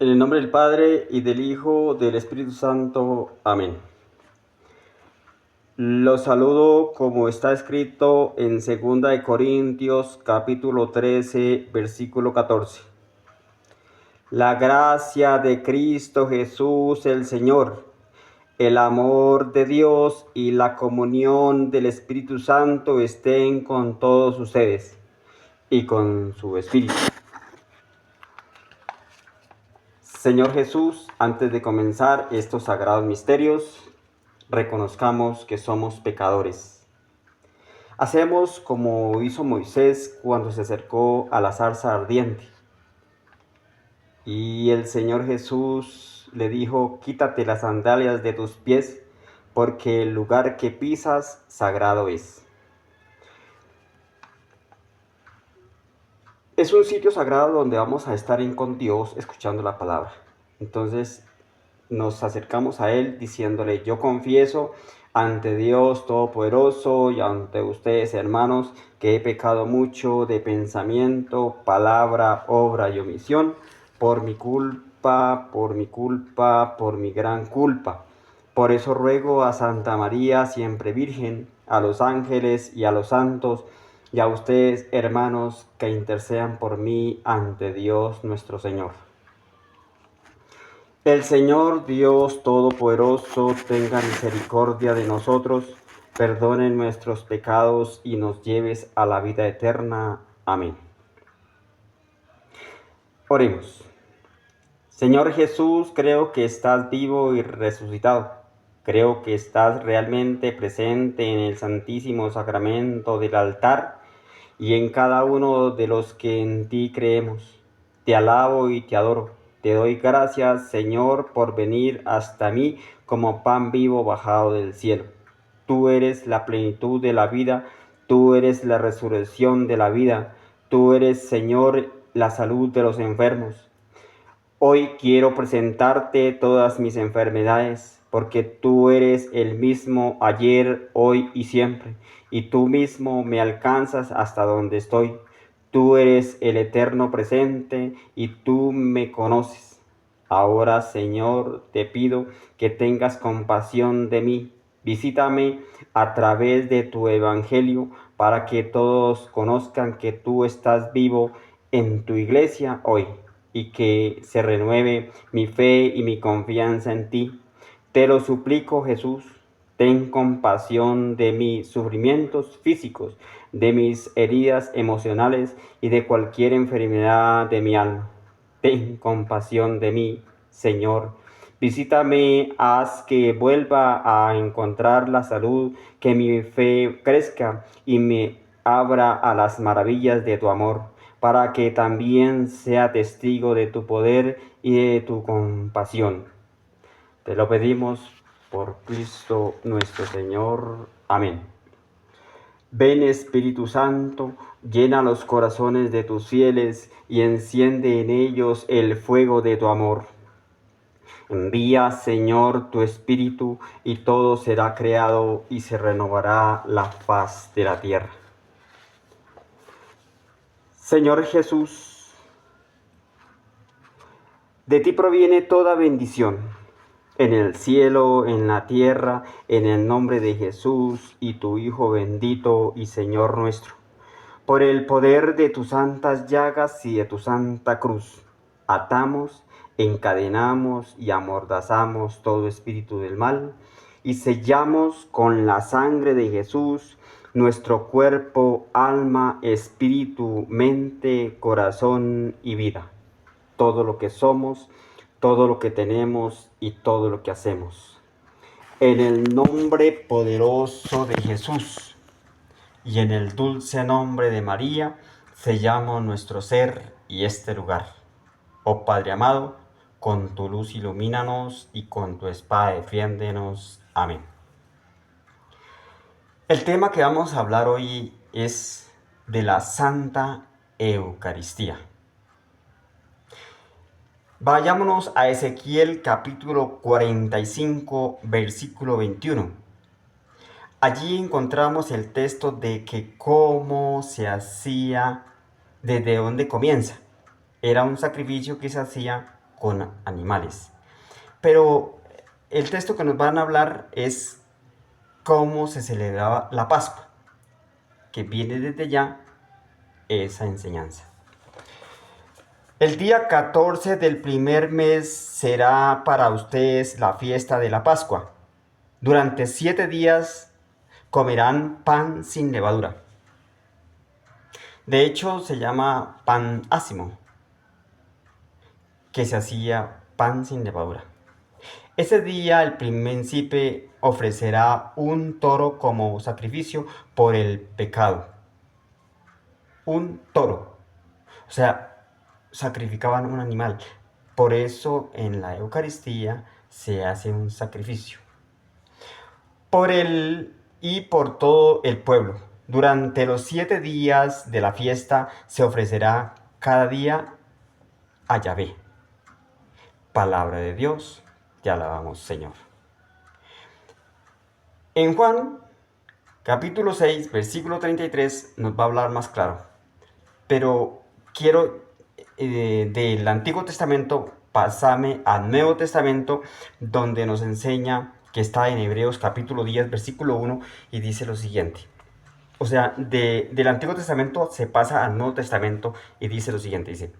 En el nombre del Padre, y del Hijo, del Espíritu Santo. Amén. Los saludo como está escrito en 2 capítulo 13, versículo 14. La gracia de Cristo Jesús el Señor, el amor de Dios y la comunión del Espíritu Santo estén con todos ustedes y con su Espíritu. Señor Jesús, antes de comenzar estos sagrados misterios, reconozcamos que somos pecadores. Hacemos como hizo Moisés cuando se acercó a la zarza ardiente. Y el Señor Jesús le dijo: quítate las sandalias de tus pies, porque el lugar que pisas sagrado es. Es un sitio sagrado donde vamos a estar con Dios escuchando la palabra. Entonces nos acercamos a Él diciéndole: yo confieso ante Dios Todopoderoso y ante ustedes, hermanos, que he pecado mucho de pensamiento, palabra, obra y omisión, por mi culpa, por mi gran culpa. Por eso ruego a Santa María, siempre Virgen, a los ángeles y a los santos, y a ustedes, hermanos, que intercedan por mí ante Dios nuestro Señor. El Señor Dios Todopoderoso tenga misericordia de nosotros, perdone nuestros pecados y nos lleves a la vida eterna. Amén. Oremos. Señor Jesús, creo que estás vivo y resucitado. Creo que estás realmente presente en el Santísimo Sacramento del altar y en cada uno de los que en ti creemos. Te alabo y te adoro. Te doy gracias, Señor, por venir hasta mí como pan vivo bajado del cielo. Tú eres la plenitud de la vida, tú eres la resurrección de la vida, tú eres, Señor, la salud de los enfermos. Hoy quiero presentarte todas mis enfermedades, porque tú eres el mismo ayer, hoy y siempre, y tú mismo me alcanzas hasta donde estoy. Tú eres el eterno presente y tú me conoces. Ahora, Señor, te pido que tengas compasión de mí. Visítame a través de tu evangelio para que todos conozcan que tú estás vivo en tu iglesia hoy y que se renueve mi fe y mi confianza en ti. Te lo suplico, Jesús. Ten compasión de mis sufrimientos físicos, de mis heridas emocionales y de cualquier enfermedad de mi alma. Ten compasión de mí, Señor. Visítame, haz que vuelva a encontrar la salud, que mi fe crezca y me abra a las maravillas de tu amor, para que también sea testigo de tu poder y de tu compasión. Te lo pedimos por Cristo nuestro Señor. Amén. Ven, Espíritu Santo, llena los corazones de tus fieles y enciende en ellos el fuego de tu amor. Envía, Señor, tu Espíritu y todo será creado y se renovará la faz de la tierra. Señor Jesús, de ti proviene toda bendición, en el cielo, en la tierra, en el nombre de Jesús y tu Hijo bendito y Señor nuestro. Por el poder de tus santas llagas y de tu santa cruz, atamos, encadenamos y amordazamos todo espíritu del mal y sellamos con la sangre de Jesús nuestro cuerpo, alma, espíritu, mente, corazón y vida. Todo lo que somos, todo lo que tenemos y todo lo que hacemos. En el nombre poderoso de Jesús y en el dulce nombre de María, sellamos nuestro ser y este lugar. Oh Padre amado, con tu luz ilumínanos y con tu espada defiéndenos. Amén. El tema que vamos a hablar hoy es de la Santa Eucaristía. Vayámonos a Ezequiel capítulo 45, versículo 21. Allí encontramos el texto de que cómo se hacía, desde dónde comienza. Era un sacrificio que se hacía con animales. Pero el texto que nos van a hablar es cómo se celebraba la Pascua, que viene desde ya esa enseñanza. El día 14 del primer mes será para ustedes la fiesta de la Pascua. Durante 7 días comerán pan sin levadura. De hecho, se llama pan ácimo, que se hacía pan sin levadura. Ese día el príncipe ofrecerá un toro como sacrificio por el pecado. Un toro. O sea, sacrificaban un animal. Por eso en la Eucaristía se hace un sacrificio. Por él y por todo el pueblo. Durante los 7 días de la fiesta se ofrecerá cada día a Yahvé. Palabra de Dios, te alabamos, Señor. En Juan, capítulo 6, versículo 33, nos va a hablar más claro. Pero quiero del Antiguo Testamento pasarme al Nuevo Testamento, donde nos enseña, que está en Hebreos capítulo 10, versículo 1, y dice lo siguiente. O sea, del Antiguo Testamento se pasa al Nuevo Testamento y dice lo siguiente, dice: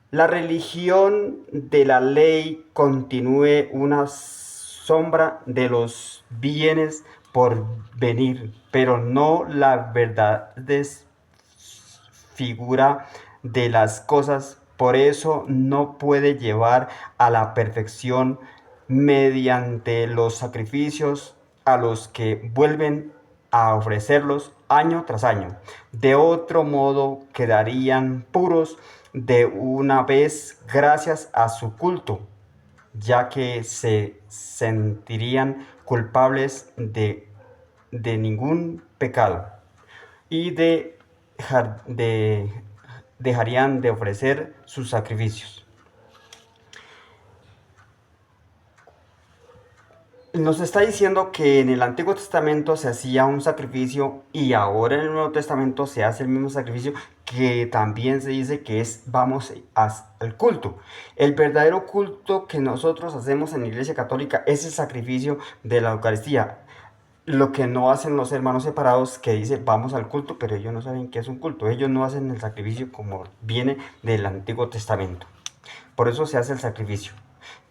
la religión de la ley continúe una sombra de los bienes por venir, pero no la verdad figura de las cosas. Por eso no puede llevar a la perfección mediante los sacrificios a los que vuelven a ofrecerlos año tras año. De otro modo quedarían puros de una vez gracias a su culto, ya que se sentirían culpables de ningún pecado y dejarían de ofrecer sus sacrificios. Nos está diciendo que en el Antiguo Testamento se hacía un sacrificio y ahora en el Nuevo Testamento se hace el mismo sacrificio, que también se dice que vamos al culto. El verdadero culto que nosotros hacemos en la Iglesia Católica es el sacrificio de la Eucaristía. Lo que no hacen los hermanos separados, que dicen vamos al culto, pero ellos no saben qué es un culto. Ellos no hacen el sacrificio como viene del Antiguo Testamento. Por eso se hace el sacrificio.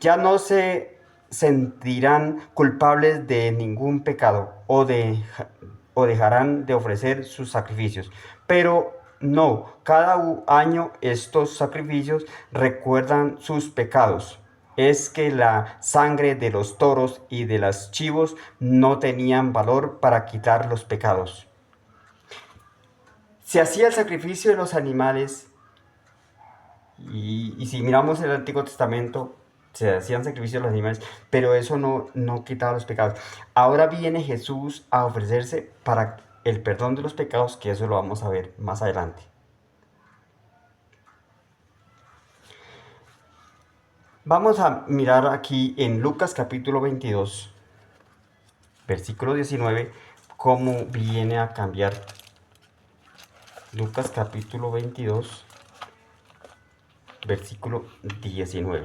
Ya no se sentirán culpables de ningún pecado o dejarán de ofrecer sus sacrificios. Pero no, cada año estos sacrificios recuerdan sus pecados. Es que la sangre de los toros y de los chivos no tenían valor para quitar los pecados. Se hacía el sacrificio de los animales y si miramos el Antiguo Testamento, se hacían sacrificios de los animales, pero eso no quitaba los pecados. Ahora viene Jesús a ofrecerse para el perdón de los pecados, que eso lo vamos a ver más adelante. Vamos a mirar aquí en Lucas capítulo 22, versículo 19, cómo viene a cambiar. Lucas capítulo 22, versículo 19.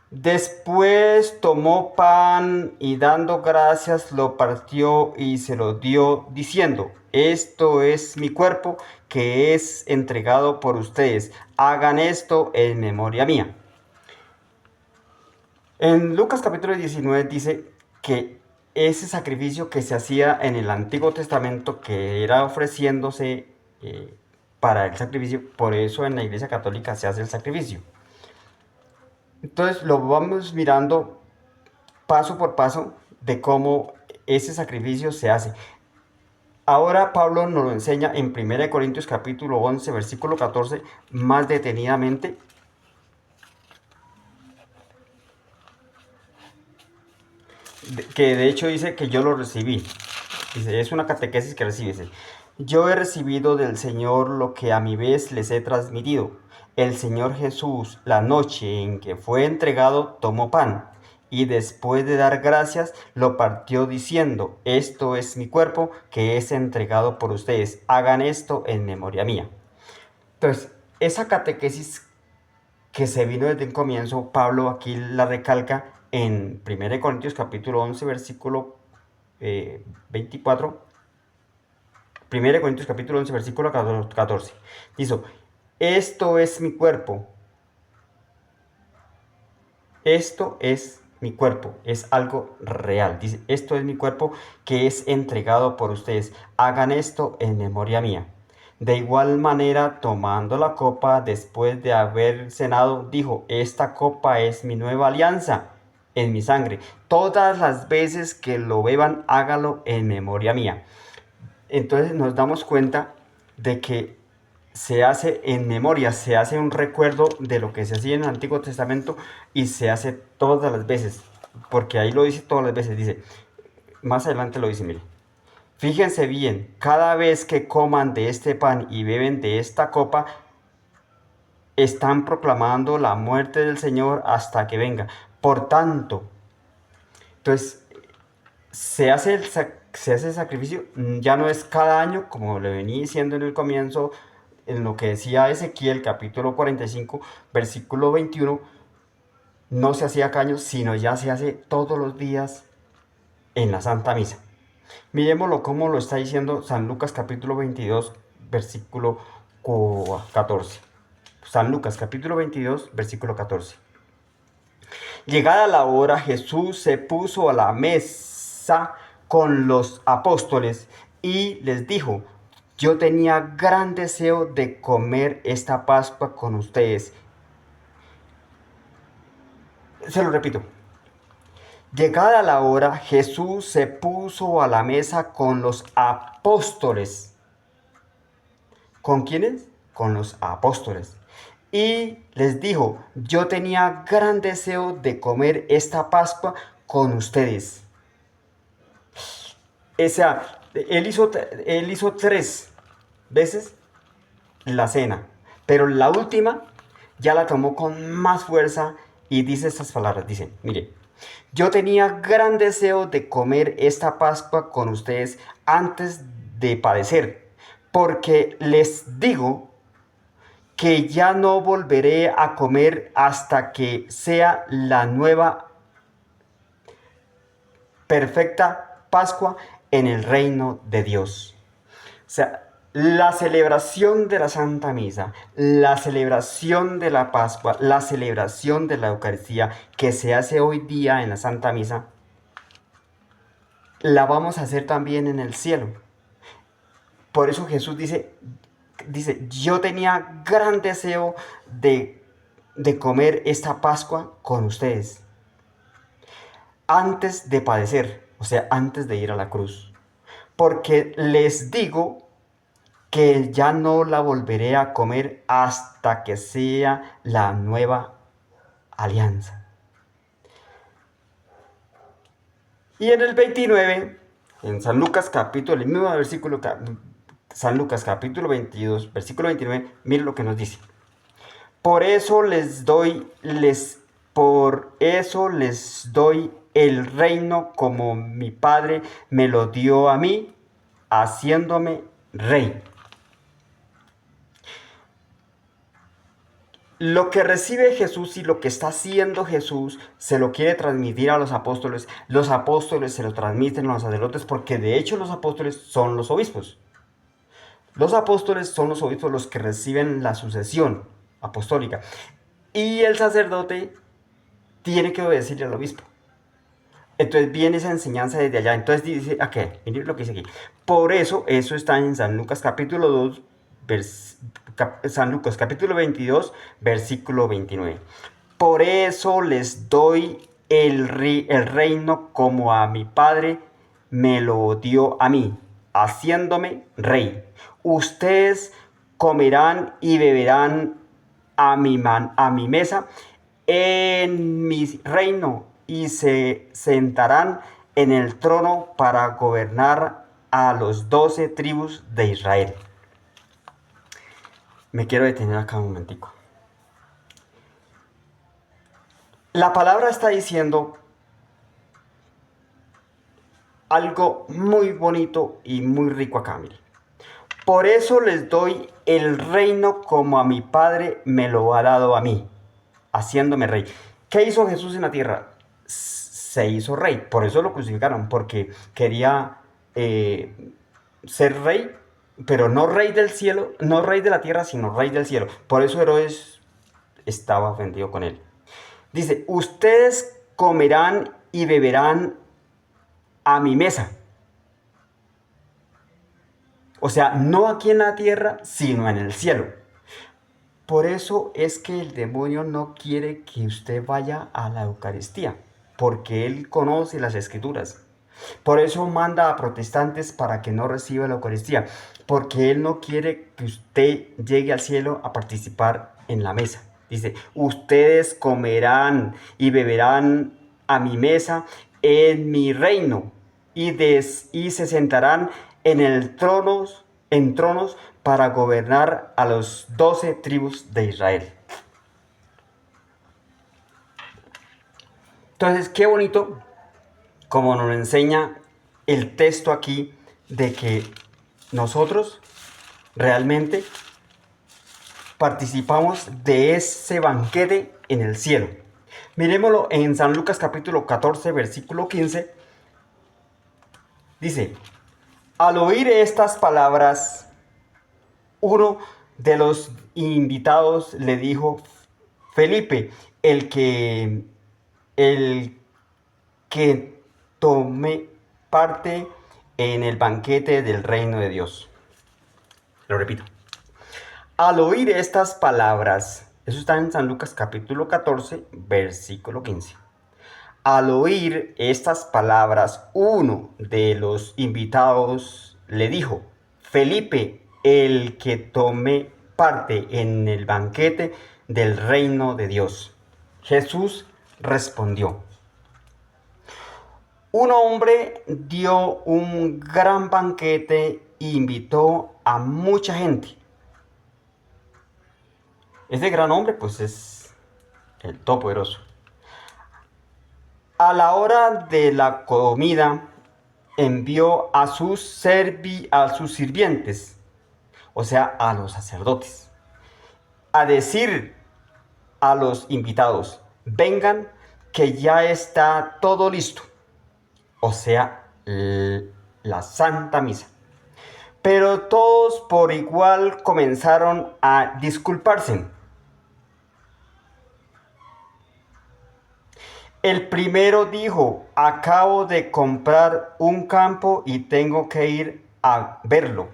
Después tomó pan y dando gracias lo partió y se lo dio diciendo: esto es mi cuerpo que es entregado por ustedes. Hagan esto en memoria mía. En Lucas capítulo 19 dice que ese sacrificio que se hacía en el Antiguo Testamento, que era ofreciéndose para el sacrificio, por eso en la Iglesia Católica se hace el sacrificio. Entonces lo vamos mirando paso por paso de cómo ese sacrificio se hace. Ahora Pablo nos lo enseña en 1 Corintios capítulo 11, versículo 14, más detenidamente. Que de hecho dice que yo lo recibí. Dice, es una catequesis que recibe. Dice: yo he recibido del Señor lo que a mi vez les he transmitido. El Señor Jesús, la noche en que fue entregado, tomó pan Y después de dar gracias, lo partió diciendo, esto es mi cuerpo que es entregado por ustedes. Hagan esto en memoria mía. Entonces, esa catequesis que se vino desde un comienzo, Pablo aquí la recalca en 1 Corintios capítulo 11, versículo 24. 1 Corintios capítulo 11, versículo 14. Dice, esto es mi cuerpo. Esto es mi cuerpo, es algo real. Dice, esto es mi cuerpo que es entregado por ustedes. Hagan esto en memoria mía. De igual manera, tomando la copa después de haber cenado, dijo, esta copa es mi nueva alianza en mi sangre. Todas las veces que lo beban, hágalo en memoria mía. Entonces nos damos cuenta de que se hace en memoria, se hace un recuerdo de lo que se hacía en el Antiguo Testamento y se hace todas las veces, porque ahí lo dice todas las veces, dice, más adelante lo dice, mire, fíjense bien, cada vez que coman de este pan y beben de esta copa, están proclamando la muerte del Señor hasta que venga. Por tanto, entonces, se hace el sacrificio, ya no es cada año, como le venía diciendo en el comienzo, en lo que decía Ezequiel, capítulo 45, versículo 21, no se hacía cada año, sino ya se hace todos los días en la Santa Misa. Miremoslo como lo está diciendo San Lucas, capítulo 22, versículo 14. San Lucas, capítulo 22, versículo 14. Llegada la hora, Jesús se puso a la mesa con los apóstoles y les dijo, yo tenía gran deseo de comer esta Pascua con ustedes. Se lo repito. Llegada la hora, Jesús se puso a la mesa con los apóstoles. ¿Con quiénes? Con los apóstoles. Y les dijo, yo tenía gran deseo de comer esta Pascua con ustedes. O sea, él hizo 3 veces la cena, pero la última ya la tomó con más fuerza y dice estas palabras, dice, mire, yo tenía gran deseo de comer esta Pascua con ustedes antes de padecer, porque les digo que ya no volveré a comer hasta que sea la nueva perfecta Pascua en el reino de Dios. O sea, la celebración de la Santa Misa, la celebración de la Pascua, la celebración de la Eucaristía que se hace hoy día en la Santa Misa, la vamos a hacer también en el cielo. Por eso Jesús dice, yo tenía gran deseo de comer esta Pascua con ustedes antes de padecer, o sea, antes de ir a la cruz. Porque les digo que ya no la volveré a comer hasta que sea la nueva alianza. Y en el 29, en San Lucas capítulo, el mismo versículo, San Lucas capítulo 22, versículo 29, mire lo que nos dice. Por eso les doy el reino como mi Padre me lo dio a mí, haciéndome rey. Lo que recibe Jesús y lo que está haciendo Jesús se lo quiere transmitir a los apóstoles se lo transmiten a los sacerdotes porque de hecho los apóstoles son los obispos. Los apóstoles son los obispos los que reciben la sucesión apostólica y el sacerdote tiene que obedecerle al obispo. Entonces viene esa enseñanza desde allá. Entonces dice, ¿qué? Miren lo que dice aquí. Por eso está en San Lucas capítulo 2, San Lucas capítulo 22, versículo 29. Por eso les doy el reino como a mi Padre me lo dio a mí, haciéndome rey. Ustedes comerán y beberán a mi mesa en mi reino y se sentarán en el trono para gobernar a los 12 tribus de Israel. Me quiero detener acá un momentico. La palabra está diciendo algo muy bonito y muy rico acá, mire. Por eso les doy el reino como a mi Padre me lo ha dado a mí, haciéndome rey. ¿Qué hizo Jesús en la tierra? Se hizo rey, por eso lo crucificaron, porque quería ser rey, pero no rey del cielo, no rey de la tierra, sino rey del cielo. Por eso Herodes estaba ofendido con él. Dice, ustedes comerán y beberán a mi mesa. O sea, no aquí en la tierra, sino en el cielo. Por eso es que el demonio no quiere que usted vaya a la Eucaristía, porque él conoce las escrituras. Por eso manda a protestantes para que no reciba la Eucaristía, porque él no quiere que usted llegue al cielo a participar en la mesa. Dice, ustedes comerán y beberán a mi mesa en mi reino y se sentarán en tronos para gobernar a los 12 tribus de Israel. Entonces, qué bonito como nos enseña el texto aquí de que nosotros realmente participamos de ese banquete en el cielo. Miremoslo en San Lucas capítulo 14, versículo 15. Dice, al oír estas palabras, uno de los invitados le dijo, Felipe, el que tome parte en el banquete del reino de Dios. Lo repito. Al oír estas palabras, eso está en San Lucas capítulo 14, versículo 15. Al oír estas palabras, uno de los invitados le dijo, Felipe, el que tome parte en el banquete del reino de Dios. Jesús respondió, un hombre dio un gran banquete e invitó a mucha gente. Ese gran hombre, pues, es el Todopoderoso. A la hora de la comida, envió a sus sirvientes, o sea, a los sacerdotes, a decir a los invitados, vengan, que ya está todo listo. O sea, la Santa Misa. Pero todos por igual comenzaron a disculparse. El primero dijo, acabo de comprar un campo y tengo que ir a verlo.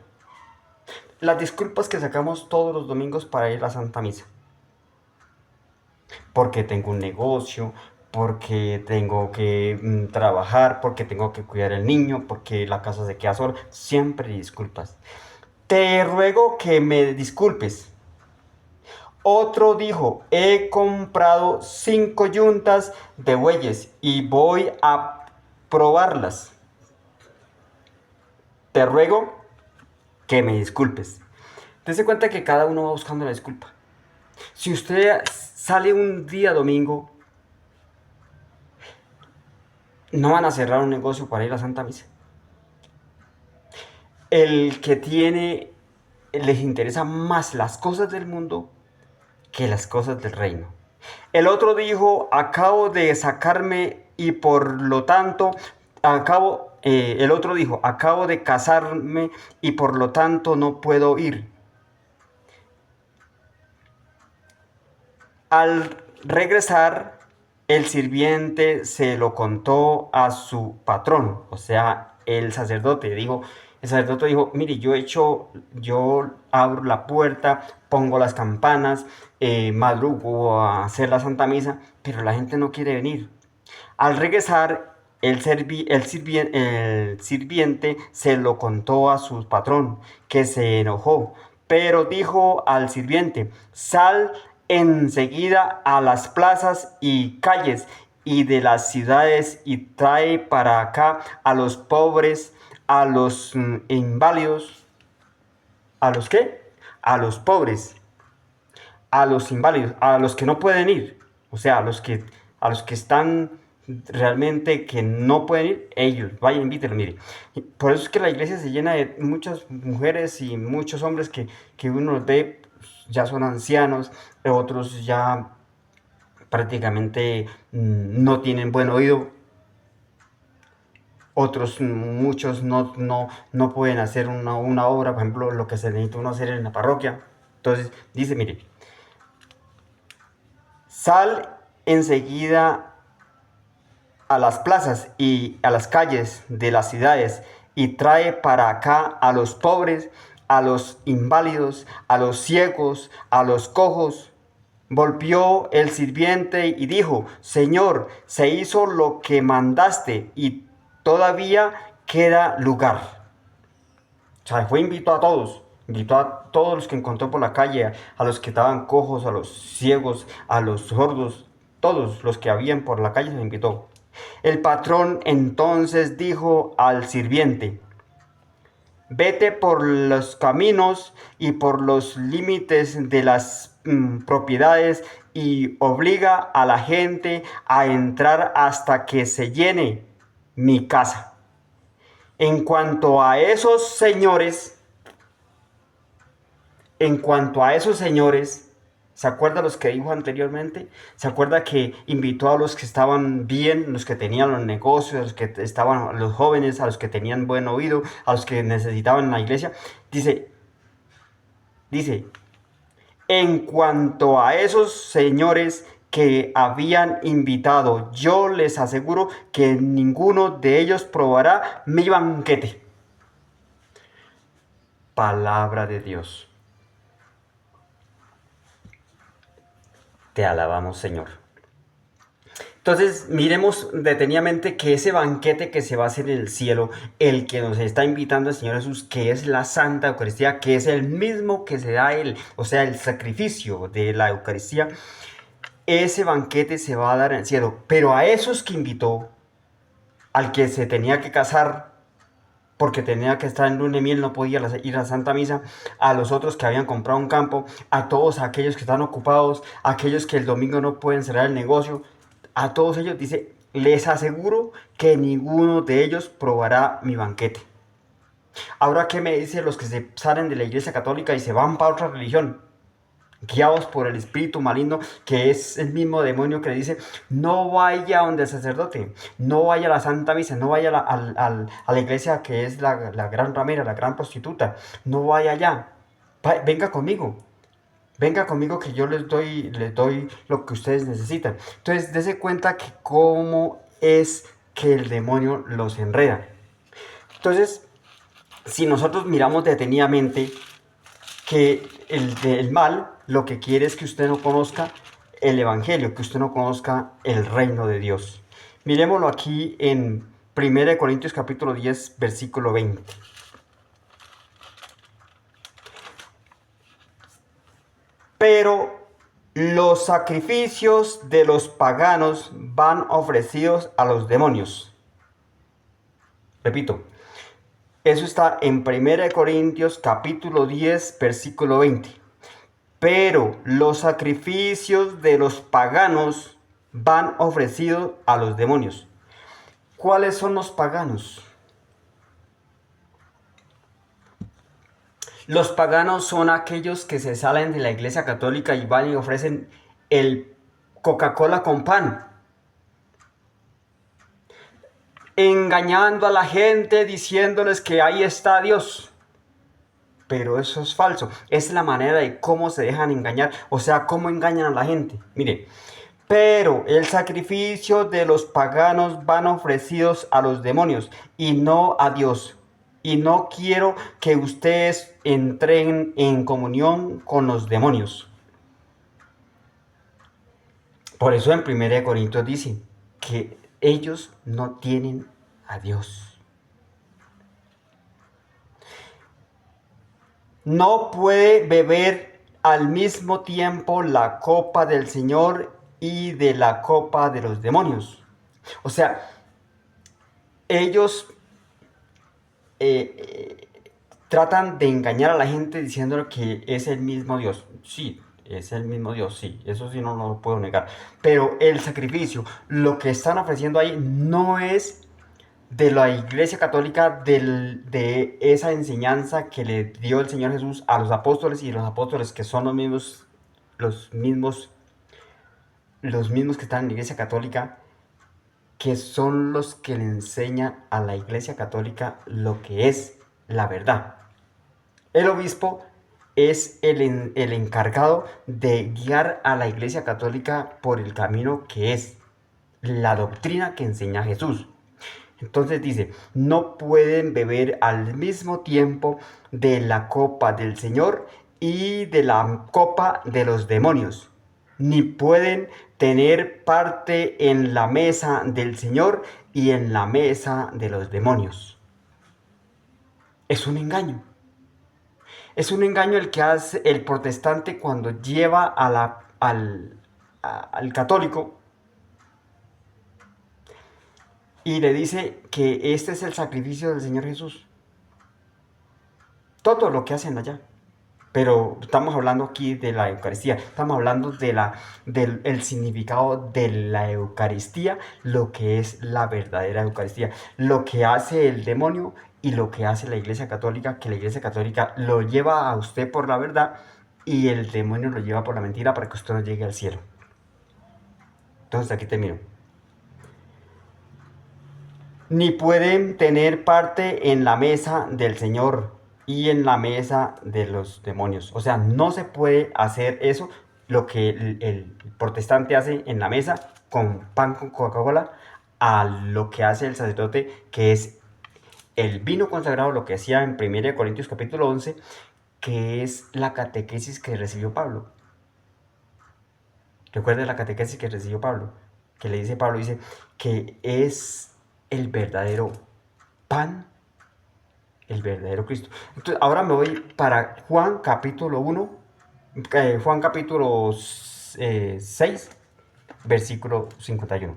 Las disculpas que sacamos todos los domingos para ir a la Santa Misa. Porque tengo un negocio, porque tengo que trabajar, porque tengo que cuidar al niño, porque la casa se queda sola. Siempre disculpas. Te ruego que me disculpes. Otro dijo, he comprado 5 yuntas de bueyes y voy a probarlas. Te ruego que me disculpes. Dese cuenta que cada uno va buscando la disculpa. Si usted sale un día domingo, no van a cerrar un negocio para ir a Santa Misa. El que les interesa más las cosas del mundo que las cosas del reino. El otro dijo, acabo de sacarme y por lo tanto, el otro dijo, acabo de casarme y por lo tanto no puedo ir. Al regresar, el sirviente se lo contó a su patrón, o sea, el sacerdote. El sacerdote dijo, mire, yo abro la puerta, pongo las campanas, madrugo a hacer la Santa Misa, pero la gente no quiere venir. Al regresar, el sirviente se lo contó a su patrón, que se enojó, pero dijo al sirviente, sal enseguida a las plazas y calles y de las ciudades y trae para acá a los pobres, a los inválidos. ¿A los qué? A los pobres, a los inválidos, a los que no pueden ir, o sea, a los que están realmente que no pueden ir, ellos, vayan, invítenlos, mire. Por eso es que la iglesia se llena de muchas mujeres y muchos hombres que uno los ve, ya son ancianos, otros ya prácticamente no tienen buen oído, otros muchos no pueden hacer una obra, por ejemplo, lo que se necesita uno hacer en la parroquia. Entonces dice, mire, sal enseguida a las plazas y a las calles de las ciudades y trae para acá a los pobres, a los inválidos, a los ciegos, a los cojos. Volvió el sirviente y dijo, Señor, se hizo lo que mandaste y todavía queda lugar. O sea, invitó a todos los que encontró por la calle, a los que estaban cojos, a los ciegos, a los sordos, todos los que habían por la calle se invitó. El patrón entonces dijo al sirviente, vete por los caminos y por los límites de las propiedades y obliga a la gente a entrar hasta que se llene mi casa. En cuanto a esos señores, ¿se acuerda los que dijo anteriormente? ¿Se acuerda que invitó a los que estaban bien, los que tenían los negocios, a los que estaban, los jóvenes, a los que tenían buen oído, a los que necesitaban la iglesia? Dice, en cuanto a esos señores que habían invitado, yo les aseguro que ninguno de ellos probará mi banquete. Palabra de Dios. Te alabamos, Señor. Entonces, miremos detenidamente que ese banquete que se va a hacer en el cielo, el que nos está invitando el Señor Jesús, que es la Santa Eucaristía, que es el mismo que se da o sea, el sacrificio de la Eucaristía, ese banquete se va a dar en el cielo. Pero a esos que invitó, al que se tenía que casar, porque tenía que estar en luna de miel, no podía ir a la Santa Misa, a los otros que habían comprado un campo, a todos aquellos que están ocupados, a aquellos que el domingo no pueden cerrar el negocio, a todos ellos dice, les aseguro que ninguno de ellos probará mi banquete. Ahora, ¿qué me dicen los que se salen de la Iglesia Católica y se van para otra religión? Guiados por el espíritu maligno, que es el mismo demonio que le dice, no vaya donde el sacerdote, no vaya a la Santa Misa, no vaya a la iglesia que es la gran ramera, la gran prostituta, no vaya allá, venga conmigo. Venga conmigo que yo les doy lo que ustedes necesitan. Entonces, dése cuenta que cómo es que el demonio los enreda. Entonces, si nosotros miramos detenidamente que el mal lo que quiere es que usted no conozca el Evangelio, que usted no conozca el reino de Dios. Miremoslo aquí en 1 Corintios capítulo 10, versículo 20. Pero los sacrificios de los paganos van ofrecidos a los demonios. Repito, eso está en 1 Corintios capítulo 10, versículo 20. Pero los sacrificios de los paganos van ofrecidos a los demonios. ¿Cuáles son los paganos? Los paganos son aquellos que se salen de la iglesia católica y van y ofrecen el Coca-Cola con pan, engañando a la gente diciéndoles que ahí está Dios. Pero eso es falso. Es la manera de cómo se dejan engañar, o sea, cómo engañan a la gente. Mire, pero el sacrificio de los paganos van ofrecidos a los demonios y no a Dios. Y no quiero que ustedes entren en comunión con los demonios. Por eso en 1 Corintios dice que ellos no tienen a Dios. No puede beber al mismo tiempo la copa del Señor y de la copa de los demonios. O sea, ellos tratan de engañar a la gente diciéndole que es el mismo Dios. Sí, es el mismo Dios, sí, eso sí no lo puedo negar. Pero el sacrificio, lo que están ofreciendo ahí no es de la Iglesia Católica, de esa enseñanza que le dio el Señor Jesús a los apóstoles, y los apóstoles que son los mismos, los mismos que están en la Iglesia Católica, que son los que le enseñan a la Iglesia Católica lo que es la verdad. El obispo es el encargado de guiar a la Iglesia Católica por el camino que es la doctrina que enseña Jesús. Entonces dice, no pueden beber al mismo tiempo de la copa del Señor y de la copa de los demonios, ni pueden tener parte en la mesa del Señor y en la mesa de los demonios. Es un engaño. Es un engaño el que hace el protestante cuando lleva al católico y le dice que este es el sacrificio del Señor Jesús. Todo lo que hacen allá. Pero estamos hablando aquí de la Eucaristía, estamos hablando del significado de la Eucaristía, lo que es la verdadera Eucaristía, lo que hace el demonio y lo que hace la Iglesia Católica, que la Iglesia Católica lo lleva a usted por la verdad y el demonio lo lleva por la mentira para que usted no llegue al cielo. Entonces aquí termino. Ni pueden tener parte en la mesa del Señor y en la mesa de los demonios. O sea, no se puede hacer eso, lo que el protestante hace en la mesa con pan con Coca-Cola, a lo que hace el sacerdote, que es el vino consagrado, lo que hacía en 1 Corintios capítulo 11, que es la catequesis que recibió Pablo. Recuerda la catequesis que recibió Pablo, que le dice Pablo, dice que es el verdadero pan, el verdadero Cristo. Entonces, ahora me voy para Juan capítulo 1, Juan capítulo 6, versículo 51.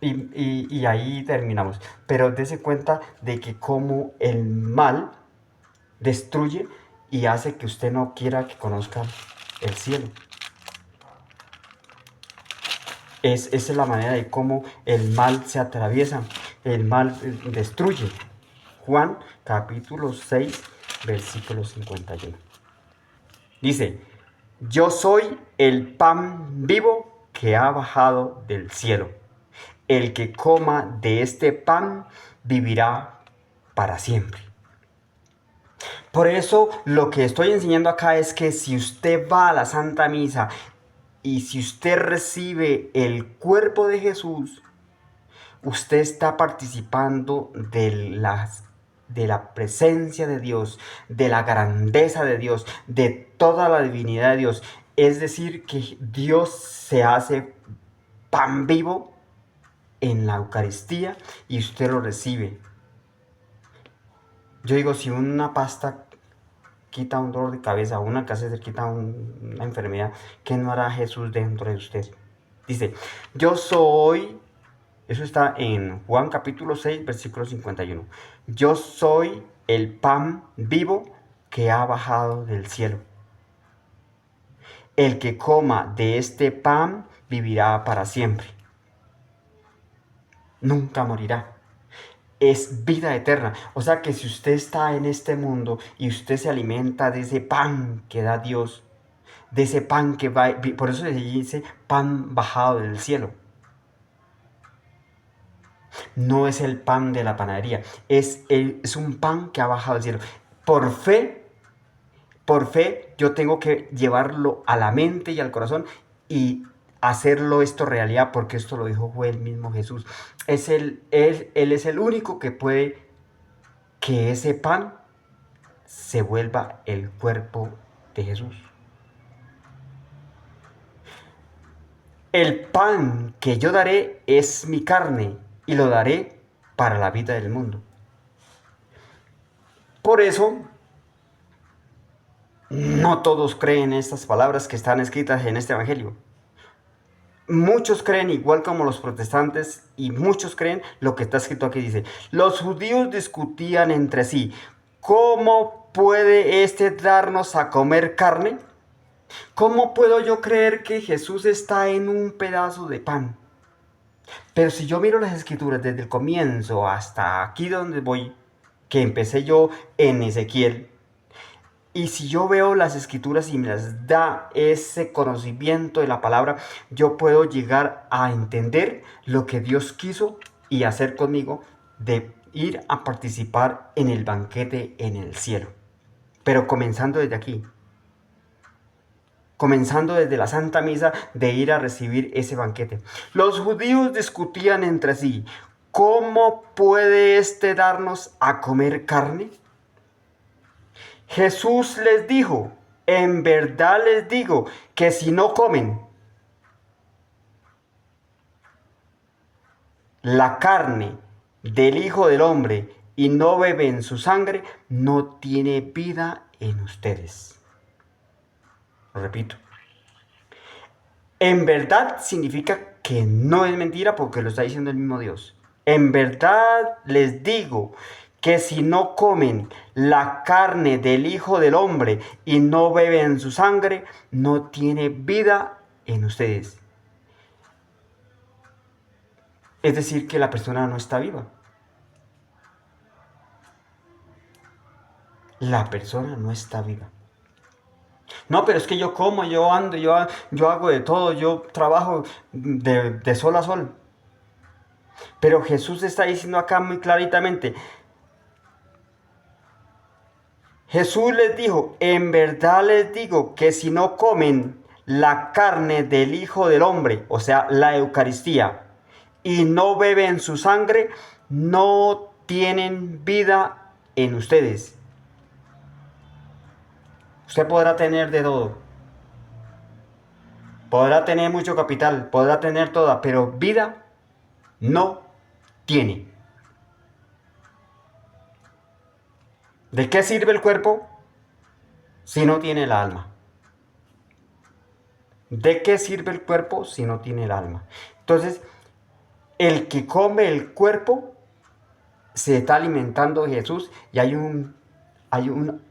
Y ahí terminamos. Pero dése cuenta de que como el mal destruye y hace que usted no quiera que conozca el cielo. Esa es la manera de cómo el mal se atraviesa, el mal destruye. Juan capítulo 6, versículo 51. Dice, yo soy el pan vivo que ha bajado del cielo. El que coma de este pan vivirá para siempre. Por eso lo que estoy enseñando acá es que si usted va a la Santa Misa y si usted recibe el cuerpo de Jesús, usted está participando de la presencia de Dios, de la grandeza de Dios, de toda la divinidad de Dios. Es decir, que Dios se hace pan vivo en la Eucaristía y usted lo recibe. Yo digo, si una pasta quita un dolor de cabeza, una cáncer quita una enfermedad, ¿qué no hará Jesús dentro de usted? Dice, yo soy, eso está en Juan capítulo 6, versículo 51. Yo soy el pan vivo que ha bajado del cielo. El que coma de este pan vivirá para siempre. Nunca morirá. Es vida eterna. O sea que si usted está en este mundo y usted se alimenta de ese pan que da Dios, de ese pan que va, por eso se dice pan bajado del cielo. No es el pan de la panadería, es un pan que ha bajado del cielo. Por fe, yo tengo que llevarlo a la mente y al corazón y hacerlo esto realidad, porque esto lo dijo el mismo Jesús. Él es el único que puede que ese pan se vuelva el cuerpo de Jesús. El pan que yo daré es mi carne y lo daré para la vida del mundo. Por eso, no todos creen estas palabras que están escritas en este evangelio. Muchos creen igual como los protestantes y muchos creen lo que está escrito aquí. Dice, los judíos discutían entre sí, ¿cómo puede este darnos a comer carne? ¿Cómo puedo yo creer que Jesús está en un pedazo de pan? Pero si yo miro las escrituras desde el comienzo hasta aquí donde voy, que empecé yo en Ezequiel, y si yo veo las escrituras y me las da ese conocimiento de la palabra, yo puedo llegar a entender lo que Dios quiso y hacer conmigo de ir a participar en el banquete en el cielo. Pero comenzando desde aquí, comenzando desde la Santa Misa, de ir a recibir ese banquete. Los judíos discutían entre sí, ¿cómo puede éste darnos a comer carne? Jesús les dijo, en verdad les digo que si no comen la carne del Hijo del Hombre y no beben su sangre, no tiene vida en ustedes. Lo repito. En verdad significa que no es mentira porque lo está diciendo el mismo Dios. En verdad les digo que si no comen la carne del Hijo del Hombre y no beben su sangre, no tiene vida en ustedes. Es decir, que la persona no está viva. La persona no está viva. No, pero es que yo como, yo ando, yo hago de todo, yo trabajo de sol a sol. Pero Jesús está diciendo acá muy claritamente, Jesús les dijo, en verdad les digo que si no comen la carne del Hijo del Hombre, o sea, la Eucaristía, y no beben su sangre, no tienen vida en ustedes. Usted podrá tener de todo, podrá tener mucho capital, podrá tener toda, pero vida no tiene. ¿De qué sirve el cuerpo si no tiene el alma? ¿De qué sirve el cuerpo si no tiene el alma? Entonces, el que come el cuerpo se está alimentando de Jesús y hay una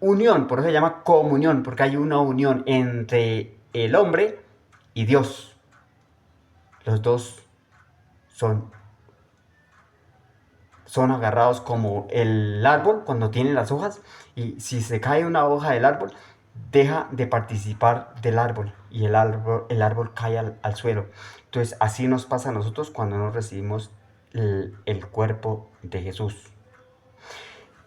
unión, por eso se llama comunión, porque hay una unión entre el hombre y Dios. Los dos son agarrados como el árbol cuando tiene las hojas, y si se cae una hoja del árbol, deja de participar del árbol y el árbol cae al suelo. Entonces así nos pasa a nosotros cuando no recibimos el cuerpo de Jesús.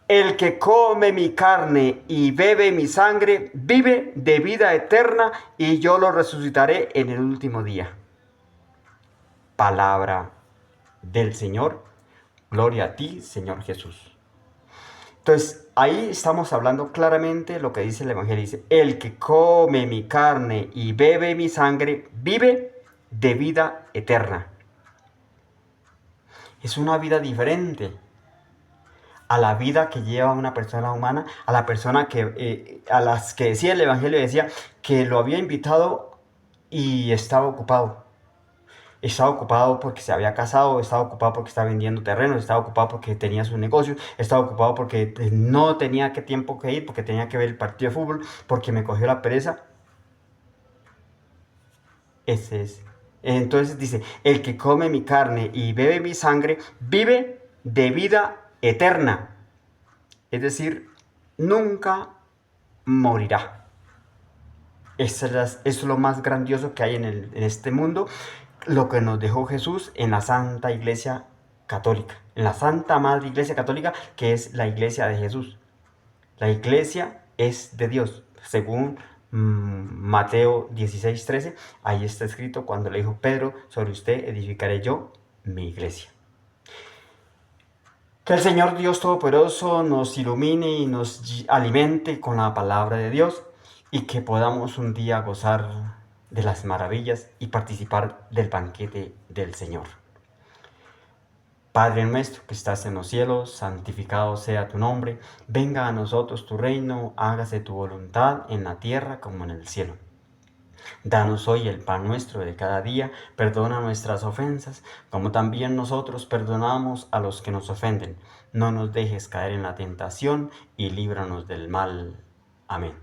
El que come mi carne y bebe mi sangre, vive de vida eterna, y yo lo resucitaré en el último día. Palabra del Señor. Gloria a ti, Señor Jesús. Entonces, ahí estamos hablando claramente lo que dice el Evangelio. Dice, el que come mi carne y bebe mi sangre, vive de vida eterna. Es una vida diferente a la vida que lleva una persona humana, a la persona que, a las que decía el Evangelio, decía que lo había invitado y estaba ocupado. Estaba ocupado porque se había casado, estaba ocupado porque estaba vendiendo terrenos, estaba ocupado porque tenía su negocio, estaba ocupado porque no tenía qué tiempo que ir, porque tenía que ver el partido de fútbol, porque me cogió la pereza. Ese es. Entonces dice, el que come mi carne y bebe mi sangre, vive de vida eterna. Es decir, nunca morirá. Eso es lo más grandioso que hay en este mundo, lo que nos dejó Jesús en la Santa Iglesia Católica, en la Santa Madre Iglesia Católica, que es la Iglesia de Jesús. La Iglesia es de Dios, según Mateo 16:13, ahí está escrito cuando le dijo Pedro, sobre usted edificaré yo mi iglesia. Que el Señor Dios Todopoderoso nos ilumine y nos alimente con la palabra de Dios, y que podamos un día gozar de las maravillas y participar del banquete del Señor. Padre nuestro que estás en los cielos, santificado sea tu nombre, venga a nosotros tu reino, hágase tu voluntad en la tierra como en el cielo. Danos hoy el pan nuestro de cada día, perdona nuestras ofensas, como también nosotros perdonamos a los que nos ofenden. No nos dejes caer en la tentación y líbranos del mal. Amén.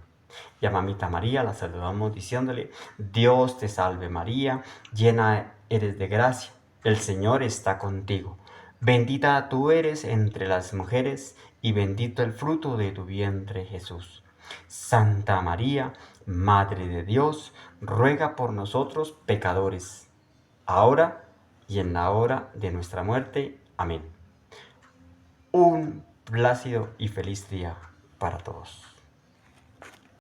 Y a Mamita María la saludamos diciéndole: Dios te salve María, llena eres de gracia, el Señor está contigo. Bendita tú eres entre las mujeres, y bendito el fruto de tu vientre Jesús. Santa María, Madre de Dios, ruega por nosotros pecadores, ahora y en la hora de nuestra muerte. Amén. Un plácido y feliz día para todos.